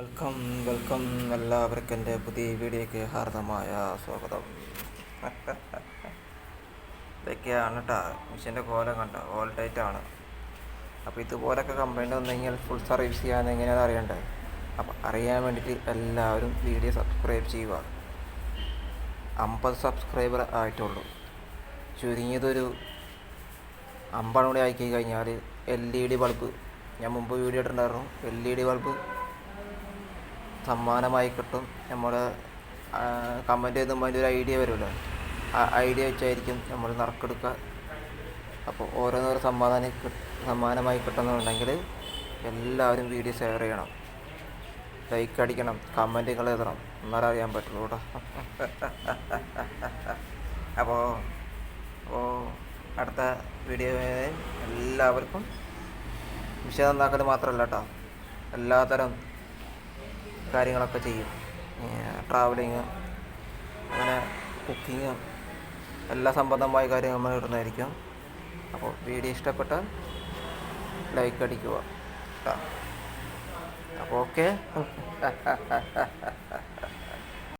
Welcome welcome എല്ലാവർക്കും എൻ്റെ പുതിയ വീഡിയോയ്ക്ക് ഹാർദമായ സ്വാഗതം. ഇതൊക്കെയാണ് കേട്ടോ മെഷീൻ്റെ കോലം കണ്ട ഓൾ ടൈറ്റ് ആണ്. അപ്പോൾ ഇതുപോലൊക്കെ കംപ്ലൈൻറ്റ് വന്നെങ്കിൽ ഫുൾ സർവീസ് ചെയ്യാൻ എങ്ങനെയാണെന്ന് അറിയണ്ടേ. അപ്പോൾ അറിയാൻ വേണ്ടിയിട്ട് എല്ലാവരും വീഡിയോ സബ്സ്ക്രൈബ് ചെയ്യുക. 50 സബ്സ്ക്രൈബർ ആയിട്ടുള്ളൂ. ചുരുങ്ങിയതൊരു 50 കൂടി ആക്കി കഴിഞ്ഞാൽ LED ബൾബ്, ഞാൻ മുമ്പ് വീഡിയോ ഇട്ടിട്ടുണ്ടായിരുന്നു, LED ബൾബ് സമ്മാനമായി കിട്ടും. നമ്മുടെ കമൻറ്റ് ചെയ്തുമ്പോൾ അതിൻ്റെ ഒരു ഐഡിയ വരുമല്ലോ, ആ ഐഡിയ വെച്ചായിരിക്കും നമ്മൾ നറുക്കെടുക്കുക. അപ്പോൾ ഓരോന്നോരോ സമ്മാനമായി കിട്ടുന്നുണ്ടെങ്കിൽ എല്ലാവരും വീഡിയോ ഷെയർ ചെയ്യണം, ലൈക്ക് അടിക്കണം, കമൻറ്റുകൾ എഴുതണം, എന്നാലും അറിയാൻ പറ്റുള്ളൂ കേട്ടോ. അപ്പോൾ അടുത്ത വീഡിയോ എല്ലാവർക്കും വിഷയം നന്നാക്കൽ മാത്രമല്ല കേട്ടോ, എല്ലാത്തരം കാര്യങ്ങളൊക്കെ ചെയ്യും. ട്രാവലിങ്, അങ്ങനെ കുക്കിങ്, എല്ലാ സംബന്ധമായ കാര്യങ്ങൾ നമ്മൾ ഇടുന്നതായിരിക്കും. അപ്പോൾ വീഡിയോ ഇഷ്ടപ്പെട്ടാൽ ലൈക്ക് അടിക്കുക കേട്ടോ. അപ്പോൾ ഓക്കെ.